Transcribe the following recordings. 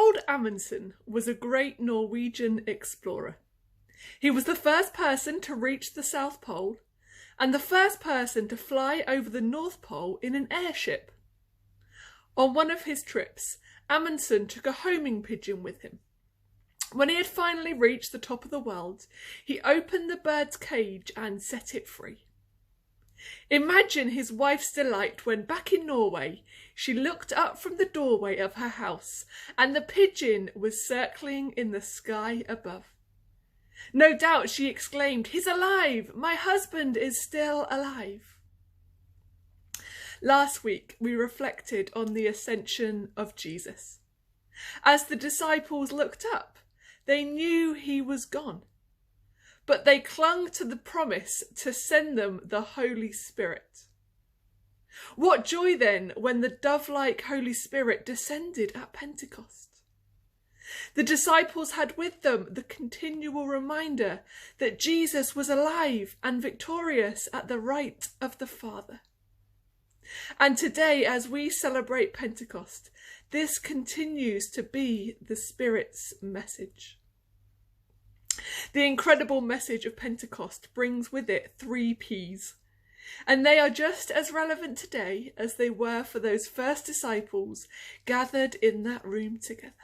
Harald Amundsen was a great Norwegian explorer. He was the first person to reach the South Pole and the first person to fly over the North Pole in an airship. On one of his trips, Amundsen took a homing pigeon with him. When he had finally reached the top of the world, he opened the bird's cage and set it free. Imagine his wife's delight when, back in Norway, she looked up from the doorway of her house and the pigeon was circling in the sky above. No doubt she exclaimed, "He's alive! My husband is still alive!" Last week we reflected on the ascension of Jesus. As the disciples looked up, they knew he was gone, but they clung to the promise to send them the Holy Spirit. What joy then when the dove-like Holy Spirit descended at Pentecost. The disciples had with them the continual reminder that Jesus was alive and victorious at the right of the Father. And today, as we celebrate Pentecost, this continues to be the Spirit's message. The incredible message of Pentecost brings with it 3 P's, and they are just as relevant today as they were for those first disciples gathered in that room together.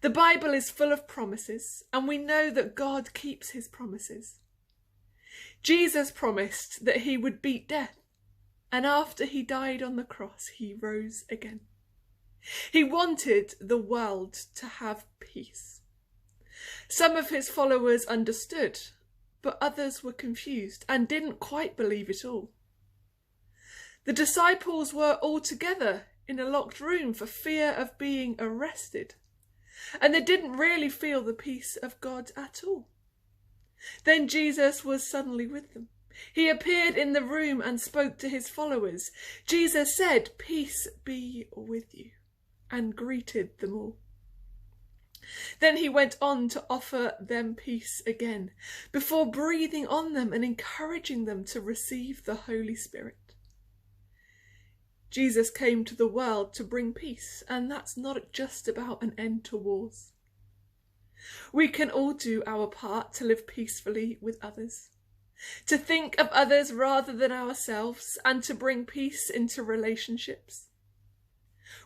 The Bible is full of promises, and we know that God keeps his promises. Jesus promised that he would beat death, and after he died on the cross, he rose again. He wanted the world to have peace. Some of his followers understood, but others were confused and didn't quite believe it all. The disciples were all together in a locked room for fear of being arrested, and they didn't really feel the peace of God at all. Then Jesus was suddenly with them. He appeared in the room and spoke to his followers. Jesus said, "Peace be with you," and greeted them all. Then he went on to offer them peace again, before breathing on them and encouraging them to receive the Holy Spirit. Jesus came to the world to bring peace, and that's not just about an end to wars. We can all do our part to live peacefully with others, to think of others rather than ourselves, and to bring peace into relationships.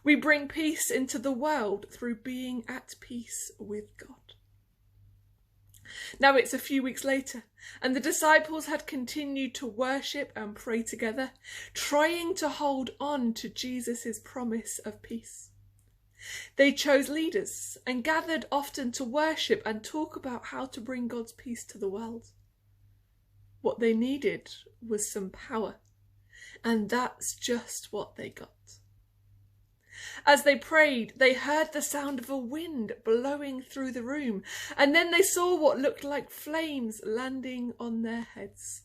We bring peace into the world through being at peace with God. Now it's a few weeks later, and the disciples had continued to worship and pray together, trying to hold on to Jesus' promise of peace. They chose leaders and gathered often to worship and talk about how to bring God's peace to the world. What they needed was some power, and that's just what they got. As they prayed, they heard the sound of a wind blowing through the room, and then they saw what looked like flames landing on their heads.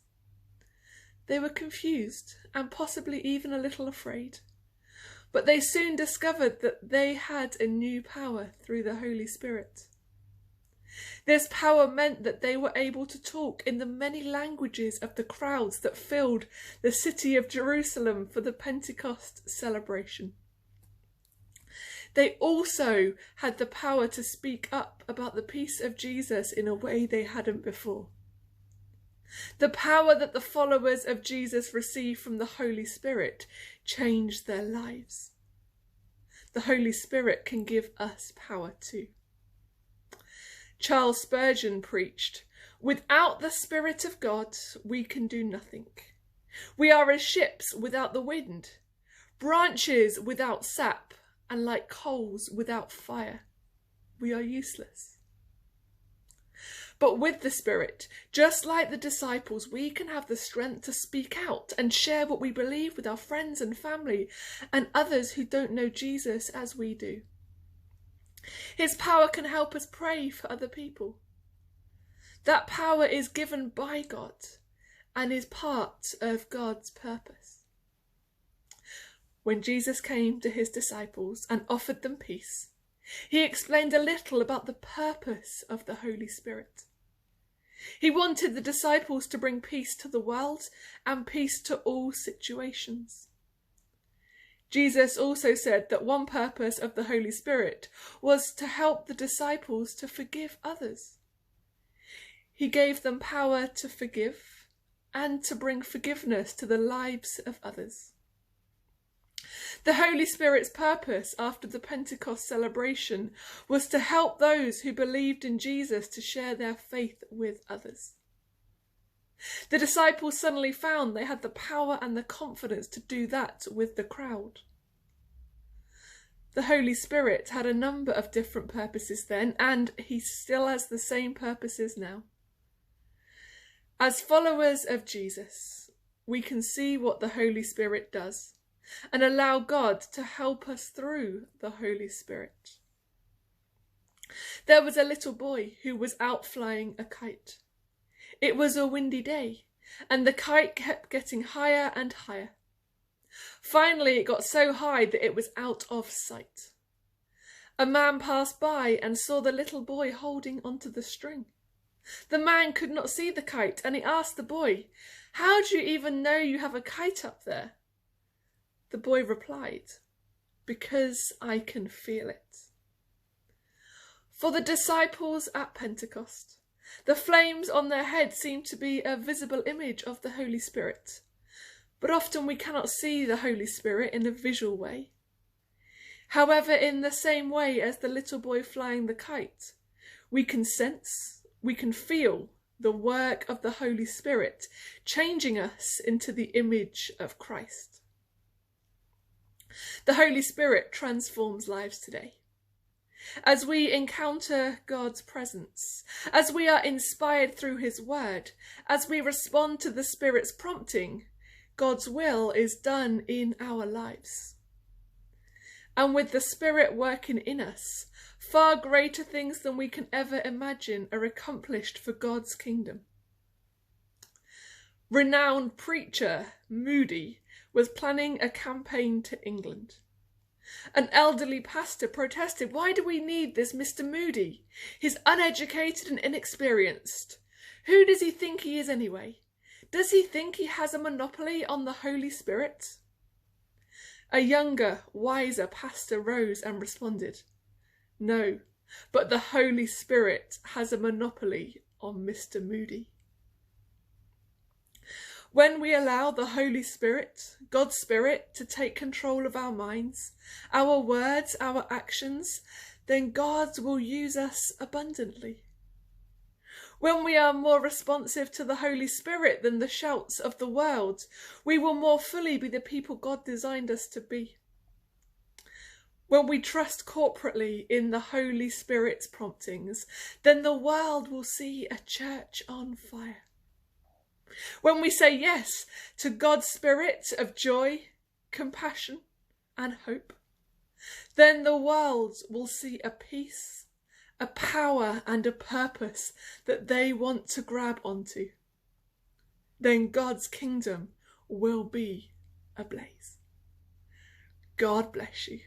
They were confused and possibly even a little afraid, but they soon discovered that they had a new power through the Holy Spirit. This power meant that they were able to talk in the many languages of the crowds that filled the city of Jerusalem for the Pentecost celebration. They also had the power to speak up about the peace of Jesus in a way they hadn't before. The power that the followers of Jesus received from the Holy Spirit changed their lives. The Holy Spirit can give us power too. Charles Spurgeon preached, "Without the Spirit of God, we can do nothing. We are as ships without the wind, branches without sap, and like coals without fire. We are useless." But with the Spirit, just like the disciples, we can have the strength to speak out and share what we believe with our friends and family and others who don't know Jesus as we do. His power can help us pray for other people. That power is given by God and is part of God's purpose. When Jesus came to his disciples and offered them peace, he explained a little about the purpose of the Holy Spirit. He wanted the disciples to bring peace to the world and peace to all situations. Jesus also said that one purpose of the Holy Spirit was to help the disciples to forgive others. He gave them power to forgive and to bring forgiveness to the lives of others. The Holy Spirit's purpose after the Pentecost celebration was to help those who believed in Jesus to share their faith with others. The disciples suddenly found they had the power and the confidence to do that with the crowd. The Holy Spirit had a number of different purposes then, and he still has the same purposes now. As followers of Jesus, we can see what the Holy Spirit does and allow God to help us through the Holy Spirit. There was a little boy who was out flying a kite. It was a windy day, and the kite kept getting higher and higher. Finally, it got so high that it was out of sight. A man passed by and saw the little boy holding onto the string. The man could not see the kite, and he asked the boy, "How do you even know you have a kite up there?" The boy replied, "Because I can feel it." For the disciples at Pentecost, the flames on their heads seemed to be a visible image of the Holy Spirit, but often we cannot see the Holy Spirit in a visual way. However, in the same way as the little boy flying the kite, we can sense, we can feel the work of the Holy Spirit changing us into the image of Christ. The Holy Spirit transforms lives today. As we encounter God's presence, as we are inspired through his word, as we respond to the Spirit's prompting, God's will is done in our lives. And with the Spirit working in us, far greater things than we can ever imagine are accomplished for God's kingdom. Renowned preacher Moody was planning a campaign to England. An elderly pastor protested, "Why do we need this Mr. Moody? He's uneducated and inexperienced. Who does he think he is anyway? Does he think he has a monopoly on the Holy Spirit?" A younger, wiser pastor rose and responded, "No, but the Holy Spirit has a monopoly on Mr. Moody." When we allow the Holy Spirit, God's Spirit, to take control of our minds, our words, our actions, then God will use us abundantly. When we are more responsive to the Holy Spirit than the shouts of the world, we will more fully be the people God designed us to be. When we trust corporately in the Holy Spirit's promptings, then the world will see a church on fire. When we say yes to God's Spirit of joy, compassion, and hope, then the world will see a peace, a power, and a purpose that they want to grab onto. Then God's kingdom will be ablaze. God bless you.